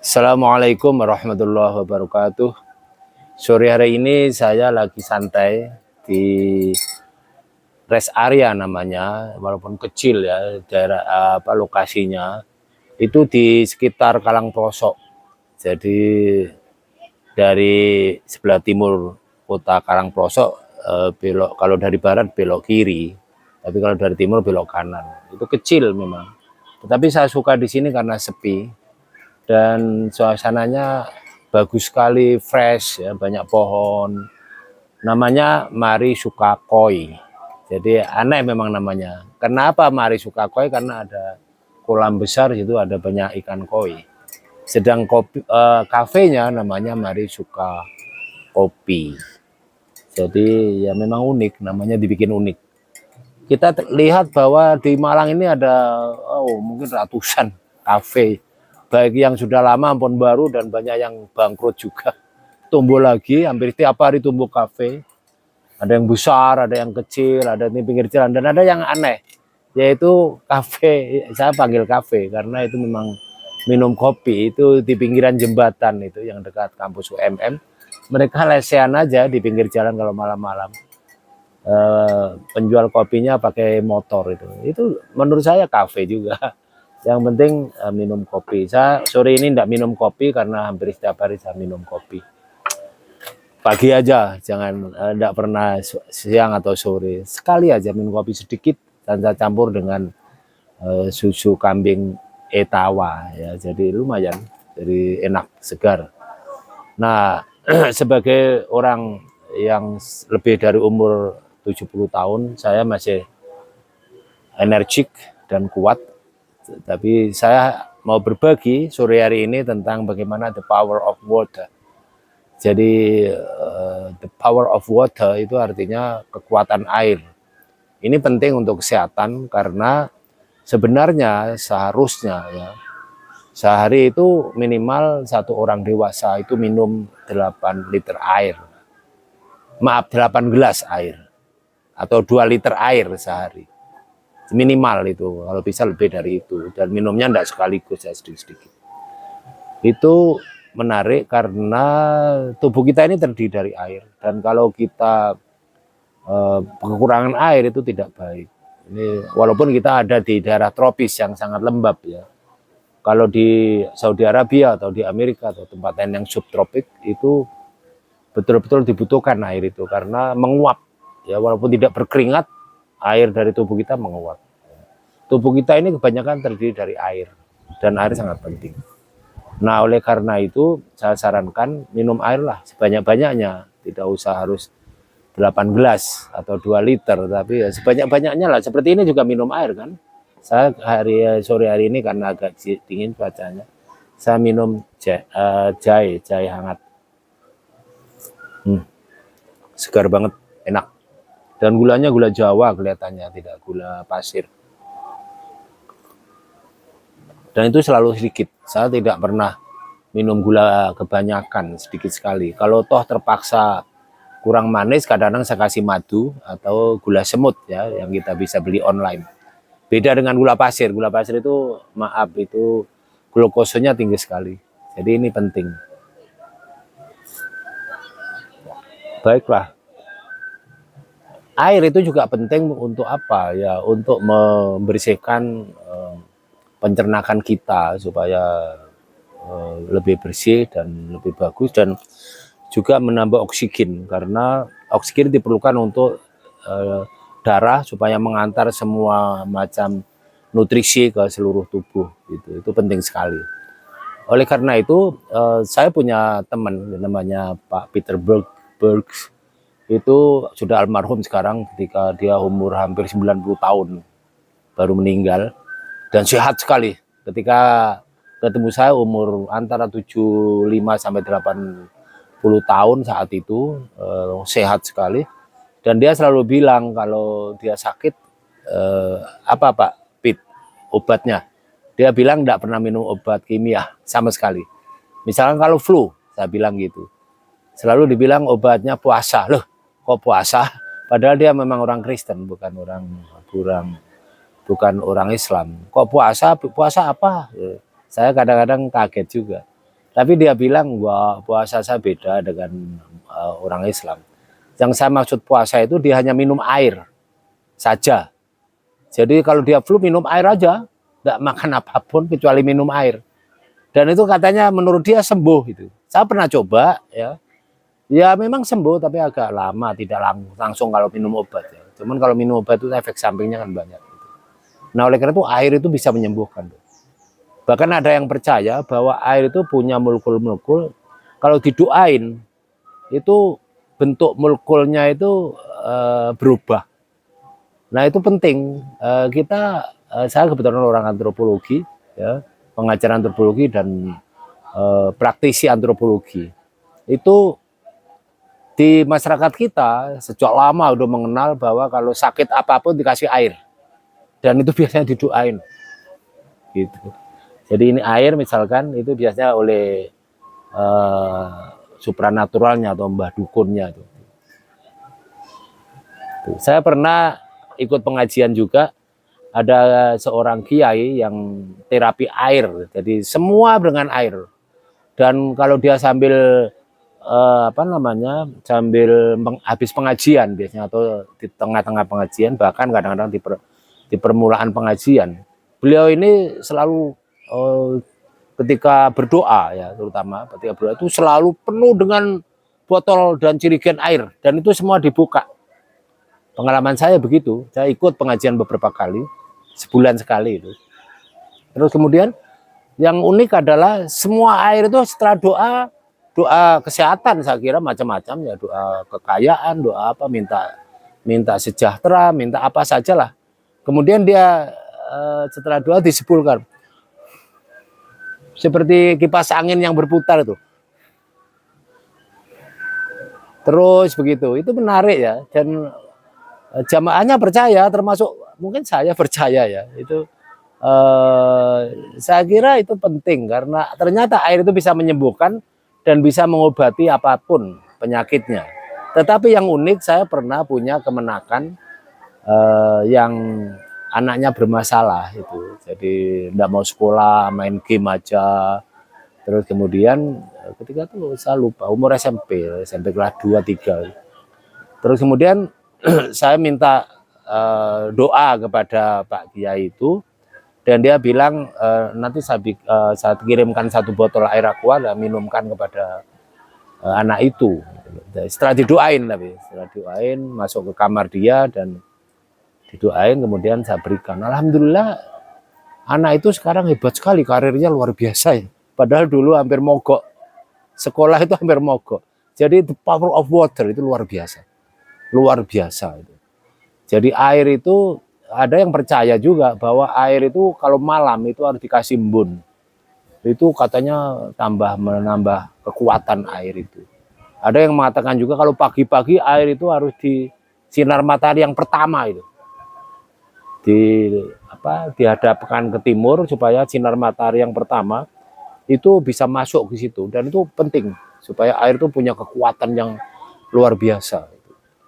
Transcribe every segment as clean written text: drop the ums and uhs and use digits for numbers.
Assalamualaikum warahmatullahi wabarakatuh. Sore hari ini saya lagi santai di rest area namanya, walaupun kecil ya daerah lokasinya itu di sekitar Karangprosok. Jadi dari sebelah timur kota Karangprosok belok, kalau dari barat belok kiri, tapi kalau dari timur belok kanan. Itu kecil memang. Tetapi saya suka di sini karena sepi dan suasananya bagus sekali, fresh ya, banyak pohon. Namanya Mari Sukakoi. Jadi aneh memang namanya. Kenapa Mari Sukakoi? Karena ada kolam besar, itu ada banyak ikan koi. Sedang kafenya namanya Mari Suka Kopi. Jadi ya memang unik, namanya dibikin unik. Kita lihat bahwa di Malang ini ada mungkin ratusan kafe, baik yang sudah lama maupun baru, dan banyak yang bangkrut juga. Tumbuh lagi, hampir tiap hari tumbuh kafe. Ada yang besar, ada yang kecil, ada di pinggir jalan, dan ada yang aneh, yaitu kafe. Saya panggil kafe karena itu memang minum kopi itu di pinggiran jembatan itu yang dekat kampus UMM. Mereka lesehan aja di pinggir jalan kalau malam-malam. Penjual kopinya pakai motor itu menurut saya kafe juga. Yang penting minum kopi. Saya sore ini tidak minum kopi karena hampir setiap hari saya minum kopi. Pagi aja, jangan tidak pernah siang atau sore. Sekali aja minum kopi sedikit dan saya campur dengan susu kambing Etawa ya. Jadi lumayan, jadi enak, segar. Nah, sebagai orang yang lebih dari umur 70 tahun, saya masih energik dan kuat. Tapi saya mau berbagi sore hari ini tentang bagaimana the power of water. Jadi the power of water itu artinya kekuatan air. Ini penting untuk kesehatan karena sebenarnya seharusnya ya, sehari itu minimal satu orang dewasa itu minum 8 liter air. Maaf, 8 gelas air. Atau 2 liter air sehari. Minimal itu, kalau bisa lebih dari itu. Dan minumnya tidak sekaligus ya, sedikit-sedikit. Itu menarik karena tubuh kita ini terdiri dari air. Dan kalau kita kekurangan air itu tidak baik. Ini walaupun kita ada di daerah tropis yang sangat lembab ya. Kalau di Saudi Arabia atau di Amerika atau tempat lain yang subtropik itu betul-betul dibutuhkan air itu karena menguap. Ya, walaupun tidak berkeringat, air dari tubuh kita menguap. Tubuh kita ini kebanyakan terdiri dari air, dan air sangat penting. Nah, oleh karena itu saya sarankan minum air lah sebanyak-banyaknya. Tidak usah harus 8 gelas atau 2 liter, tapi ya sebanyak-banyaknya lah. Seperti ini juga minum air kan. Saya sore hari ini karena agak dingin cuacanya, saya minum jahe hangat. Segar banget, enak. Dan gulanya gula Jawa kelihatannya, tidak gula pasir. Dan itu selalu sedikit. Saya tidak pernah minum gula kebanyakan, sedikit sekali. Kalau toh terpaksa kurang manis, kadang-kadang saya kasih madu atau gula semut ya, yang kita bisa beli online. Beda dengan gula pasir. Gula pasir itu, maaf, itu glukosanya tinggi sekali. Jadi ini penting. Baiklah. Air itu juga penting untuk apa ya? Untuk membersihkan pencernakan kita supaya lebih bersih dan lebih bagus, dan juga menambah oksigen karena oksigen diperlukan untuk darah supaya mengantar semua macam nutrisi ke seluruh tubuh gitu. Itu penting sekali. Oleh karena itu saya punya teman namanya Pak Peter Bergs. Itu sudah almarhum sekarang ketika dia umur hampir 90 tahun baru meninggal, dan sehat sekali. Ketika ketemu saya umur antara 75 sampai 80 tahun saat itu, sehat sekali. Dan dia selalu bilang kalau dia sakit, apa Pak Pit obatnya? Dia bilang tidak pernah minum obat kimia sama sekali. Misalkan kalau flu, saya bilang gitu. Selalu dibilang obatnya puasa. Loh, kok puasa? Padahal dia memang orang Kristen, bukan orang Islam. Kok puasa? Puasa apa? Saya kadang-kadang kaget juga. Tapi dia bilang, wah, puasa saya beda dengan orang Islam. Yang saya maksud puasa itu dia hanya minum air saja. Jadi kalau dia flu minum air aja, nggak makan apapun kecuali minum air. Dan itu katanya menurut dia sembuh itu. Saya pernah coba ya. Ya memang sembuh tapi agak lama, tidak langsung kalau minum obat ya. Cuman kalau minum obat itu efek sampingnya kan banyak. Nah oleh karena itu air itu bisa menyembuhkan. Bahkan ada yang percaya bahwa air itu punya molekul-molekul, kalau didoain itu bentuk molekulnya itu berubah. Nah itu penting. Saya kebetulan orang antropologi, ya, pengajar antropologi dan praktisi antropologi. Itu di masyarakat kita sejak lama udah mengenal bahwa kalau sakit apapun dikasih air, dan itu biasanya didoain, gitu. Jadi ini air misalkan itu biasanya oleh supranaturalnya atau mbah dukunnya. Saya pernah ikut pengajian juga, ada seorang kiai yang terapi air, jadi semua dengan air. Dan kalau dia sambil sambil habis pengajian biasanya atau di tengah-tengah pengajian, bahkan kadang-kadang di permulaan pengajian, beliau ini selalu ketika berdoa ya, terutama ketika berdoa itu selalu penuh dengan botol dan jerigen air, dan itu semua dibuka. Pengalaman saya begitu, saya ikut pengajian beberapa kali, sebulan sekali itu. Terus kemudian yang unik adalah semua air itu setelah doa kesehatan, saya kira macam-macam ya, doa kekayaan, doa apa, minta sejahtera, minta apa sajalah. Kemudian dia setelah doa disebulkan seperti kipas angin yang berputar itu. Terus begitu, itu menarik ya, dan jamaahnya percaya, termasuk mungkin saya percaya ya. Itu saya kira itu penting karena ternyata air itu bisa menyembuhkan dan bisa mengobati apapun penyakitnya. Tetapi yang unik, saya pernah punya kemenakan yang anaknya bermasalah itu. Jadi tidak mau sekolah, main game aja. Terus kemudian ketika itu saya lupa umur SMP kelas 2 3. Terus kemudian saya minta doa kepada Pak Kiai itu, dan dia bilang nanti saya kirimkan 1 botol air aqua dan minumkan kepada anak itu. Setelah didoain, masuk ke kamar dia dan didoain, kemudian saya berikan. Alhamdulillah anak itu sekarang hebat sekali, karirnya luar biasa ya. Padahal dulu hampir mogok, sekolah itu hampir mogok. Jadi the power of water itu luar biasa itu. Jadi air itu, ada yang percaya juga bahwa air itu kalau malam itu harus dikasih embun. Itu katanya menambah kekuatan air itu. Ada yang mengatakan juga kalau pagi-pagi air itu harus di sinar matahari yang pertama itu. Dihadapkan ke timur supaya sinar matahari yang pertama itu bisa masuk ke situ, dan itu penting supaya air itu punya kekuatan yang luar biasa.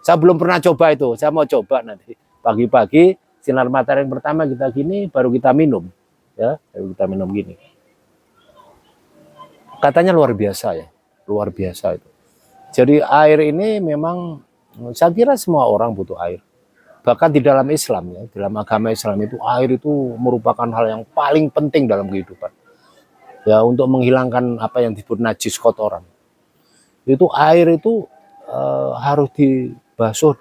Saya belum pernah coba itu, saya mau coba nanti pagi-pagi sinar matahari yang pertama kita gini, baru kita minum, ya, baru kita minum gini. Katanya luar biasa ya, luar biasa itu. Jadi air ini memang, saya kira semua orang butuh air. Bahkan di dalam Islam ya, dalam agama Islam itu air itu merupakan hal yang paling penting dalam kehidupan. Ya, untuk menghilangkan apa yang disebut najis, kotoran. Itu air itu harus dibasuh,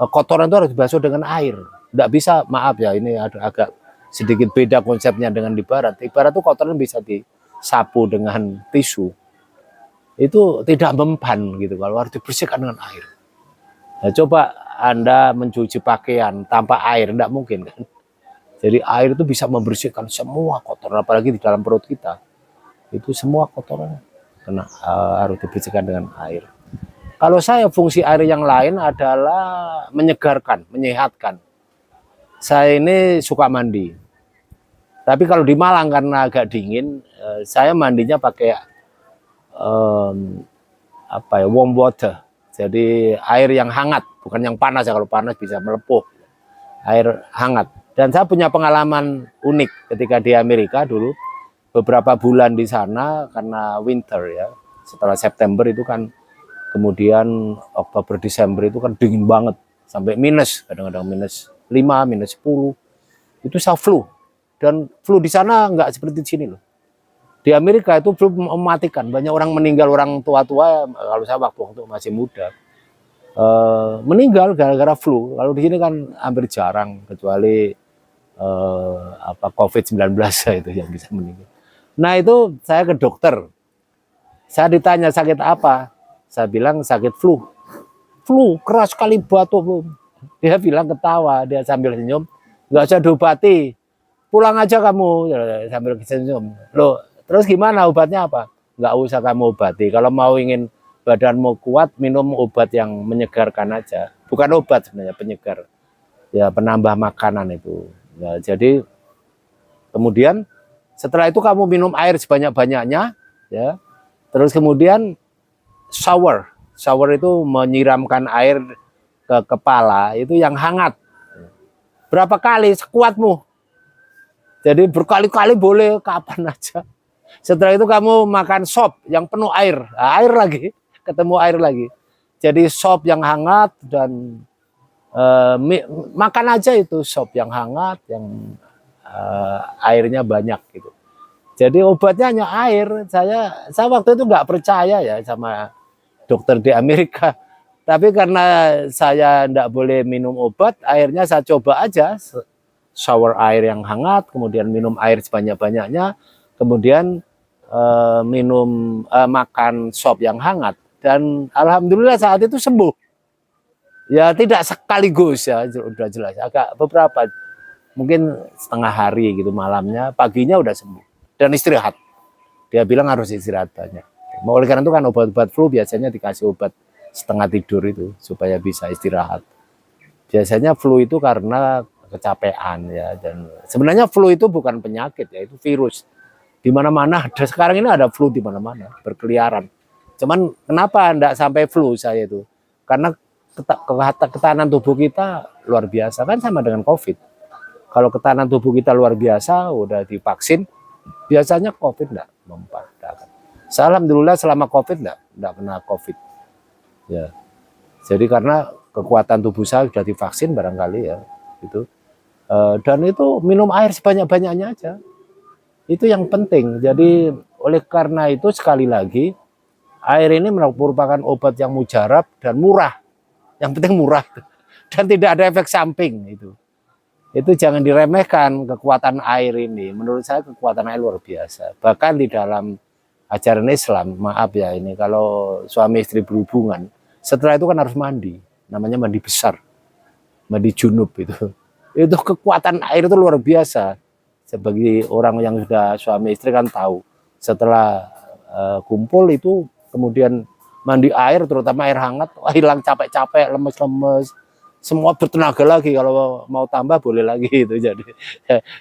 kotoran itu harus dibasuh dengan air. Tidak bisa, maaf ya, ini agak sedikit beda konsepnya dengan di barat. Di barat itu kotoran bisa disapu dengan tisu. Itu tidak mempan gitu, kalau harus dibersihkan dengan air. Nah, coba Anda mencuci pakaian tanpa air, tidak mungkin kan. Jadi air itu bisa membersihkan semua kotoran, apalagi di dalam perut kita. Itu semua kotoran harus dibersihkan dengan air. Kalau saya, fungsi air yang lain adalah menyegarkan, menyehatkan. Saya ini suka mandi. Tapi kalau di Malang karena agak dingin, saya mandinya pakai warm water. Jadi air yang hangat, bukan yang panas ya, kalau panas bisa melepuh. Air hangat. Dan saya punya pengalaman unik ketika di Amerika dulu. beberapa bulan di sana karena winter ya. Setelah September itu kan, kemudian Oktober Desember itu kan dingin banget sampai minus, kadang-kadang -5, -10. Itu saya flu, dan flu di sana nggak seperti di sini loh. Di Amerika itu flu mematikan, banyak orang meninggal, orang tua-tua. Kalau saya waktu masih muda meninggal gara-gara flu. Kalau di sini kan hampir jarang, kecuali COVID-19 itu yang bisa meninggal. Nah itu saya ke dokter, saya ditanya sakit apa, saya bilang sakit flu. Flu keras sekali, batuk flu. Dia bilang ketawa, dia sambil senyum, nggak usah diobati, pulang aja kamu, sambil senyum. Loh, terus gimana, obatnya apa? Nggak usah kamu obati, kalau mau ingin badanmu kuat, minum obat yang menyegarkan aja. Bukan obat sebenarnya, penyegar. Ya penambah makanan itu. Ya, jadi kemudian setelah itu kamu minum air sebanyak-banyaknya, ya. Terus kemudian shower. Shower itu menyiramkan air ke kepala, itu yang hangat. Berapa kali? Sekuatmu. Jadi berkali-kali boleh, kapan aja. Setelah itu kamu makan sop yang penuh air. Nah, air lagi, ketemu air lagi. Jadi sop yang hangat, dan makan aja itu sop yang hangat, yang airnya banyak gitu. Jadi obatnya hanya air. Saya waktu itu nggak percaya ya sama dokter di Amerika. Tapi karena saya nggak boleh minum obat, akhirnya saya coba aja shower air yang hangat, kemudian minum air sebanyak-banyaknya, kemudian makan sop yang hangat, dan alhamdulillah saat itu sembuh. Ya tidak sekaligus ya, udah jelas, agak beberapa, mungkin setengah hari gitu, malamnya, paginya udah sembuh dan istirahat. Dia bilang harus istirahat banyak. Oleh karena itu kan obat-obat flu biasanya dikasih obat setengah tidur itu supaya bisa istirahat. Biasanya flu itu karena kecapean ya, dan sebenarnya flu itu bukan penyakit ya, itu virus. Di mana-mana ada, sekarang ini ada flu di mana-mana, berkeliaran. Cuman kenapa enggak sampai flu saya itu? Karena ketahanan tubuh kita luar biasa, kan sama dengan COVID. Kalau ketahanan tubuh kita luar biasa, udah divaksin, biasanya COVID enggak mempan. Alhamdulillah selama COVID enggak kena COVID. Ya. Jadi karena kekuatan tubuh saya sudah divaksin barangkali ya, gitu. Dan itu minum air sebanyak-banyaknya aja. Itu yang penting. Jadi oleh karena itu sekali lagi, air ini merupakan obat yang mujarab dan murah. Yang penting murah dan tidak ada efek samping itu. Itu jangan diremehkan kekuatan air ini. Menurut saya kekuatan air luar biasa. Bahkan di dalam ajaran Islam, maaf ya ini, kalau suami istri berhubungan, setelah itu kan harus mandi, namanya mandi besar, mandi junub itu. Itu kekuatan air itu luar biasa. Sebagai orang yang sudah suami istri kan tahu, setelah kumpul itu kemudian mandi air, terutama air hangat, hilang capek-capek, lemes-lemes, semua bertenaga lagi. Kalau mau tambah boleh lagi itu. Jadi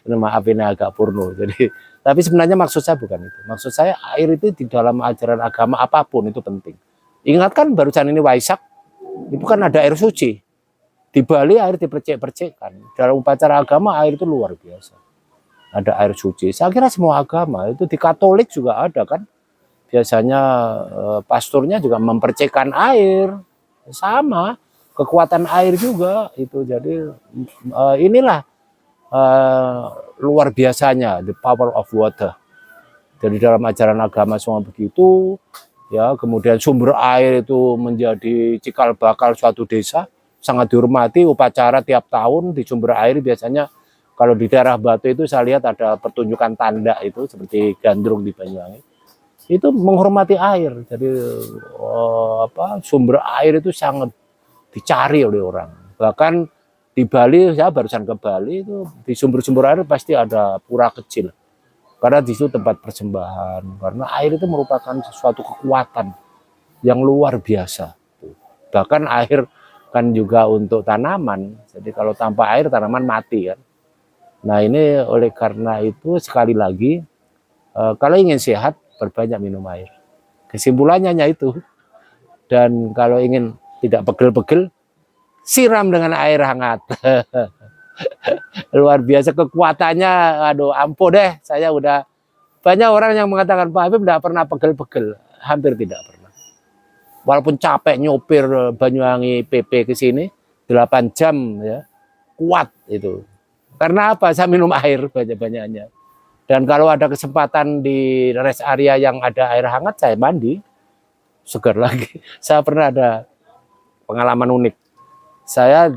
maaf ini agak porno. Jadi tapi sebenarnya maksud saya bukan itu. Maksud saya air itu di dalam ajaran agama apapun itu penting. Ingat kan barusan ini Waisak, itu kan ada air suci. Di Bali air dipercik-percikkan. Dalam upacara agama air itu luar biasa. Ada air suci. Saya kira semua agama itu, di Katolik juga ada kan. Biasanya pastornya juga mempercikkan air. Sama, kekuatan air juga itu. Jadi inilah luar biasanya the power of water. Jadi dalam ajaran agama semua begitu. Ya, kemudian sumber air itu menjadi cikal bakal suatu desa, sangat dihormati. Upacara tiap tahun di sumber air biasanya, kalau di daerah Batu itu saya lihat ada pertunjukan tanda itu seperti gandrung di Banyuwangi. Itu menghormati air. Jadi sumber air itu sangat dicari oleh orang. Bahkan di Bali, saya barusan ke Bali itu, di sumber-sumber air pasti ada pura kecil. Karena di situ tempat persembahan. Karena air itu merupakan sesuatu kekuatan yang luar biasa. Bahkan air kan juga untuk tanaman. Jadi kalau tanpa air tanaman mati kan. Nah ini oleh karena itu sekali lagi, kalau ingin sehat perbanyak minum air. Kesimpulannya itu. Dan kalau ingin tidak pegel-pegel, siram dengan air hangat. Luar biasa kekuatannya, aduh ampun deh, saya udah Banyak orang yang mengatakan Pak Habib tidak pernah pegel-pegel, hampir tidak pernah. Walaupun capek nyopir Banyuwangi PP ke sini 8 jam ya, kuat itu. Karena apa? Saya minum air banyak-banyaknya. Dan kalau ada kesempatan di rest area yang ada air hangat, saya mandi, segar lagi. Saya pernah ada pengalaman unik. Saya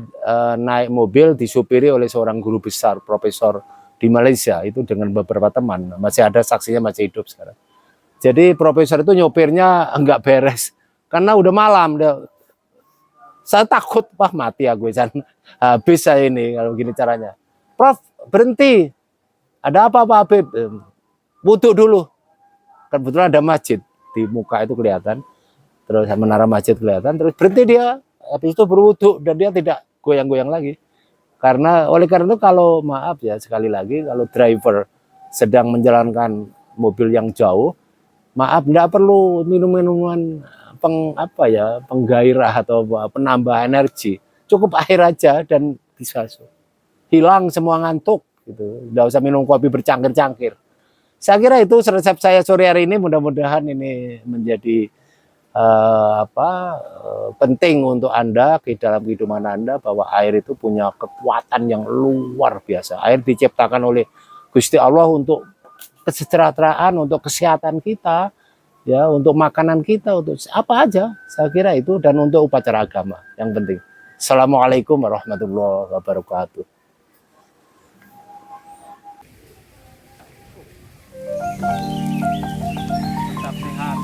naik mobil disupiri oleh seorang guru besar, profesor di Malaysia, itu dengan beberapa teman. Masih ada saksinya, masih hidup sekarang. Jadi profesor itu nyopirnya enggak beres, karena udah malam. Saya takut, wah mati aku, habis saya ini kalau gini caranya. Prof, berhenti. Ada apa Pak Habib? Wudhu dulu. Kebetulan ada masjid di muka itu kelihatan. Terus menara masjid kelihatan. Terus berhenti dia. Habis itu berwudhu dan dia tidak goyang-goyang lagi. Oleh karena itu kalau maaf ya sekali lagi kalau driver sedang menjalankan mobil yang jauh, maaf tidak perlu minum-minuman penggairah atau penambah energi. Cukup air aja dan bisa hilang semua ngantuk gitu. Tidak usah minum kopi bercangkir-cangkir. Saya kira itu resep saya sore hari ini, mudah-mudahan ini menjadi penting untuk Anda di dalam kehidupan Anda, bahwa air itu punya kekuatan yang luar biasa. Air diciptakan oleh Gusti Allah untuk kesejahteraan, untuk kesehatan kita, ya, untuk makanan kita, untuk apa aja. Saya kira itu, dan untuk upacara agama yang penting. Assalamualaikum warahmatullahi wabarakatuh. Tetap sehat.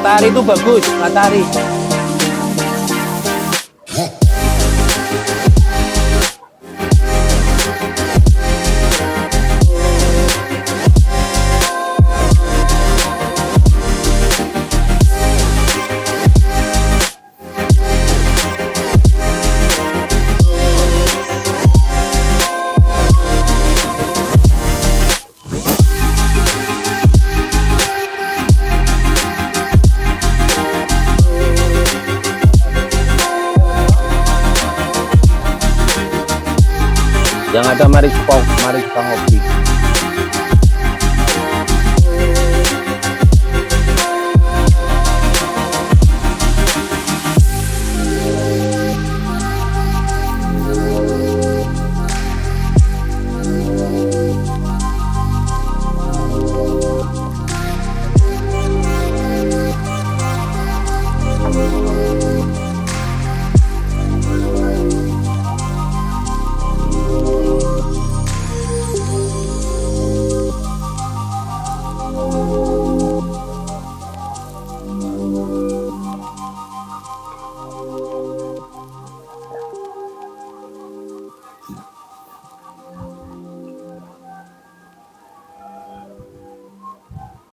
Matahari itu bagus, matahari. Yang ada mari suka ngopi.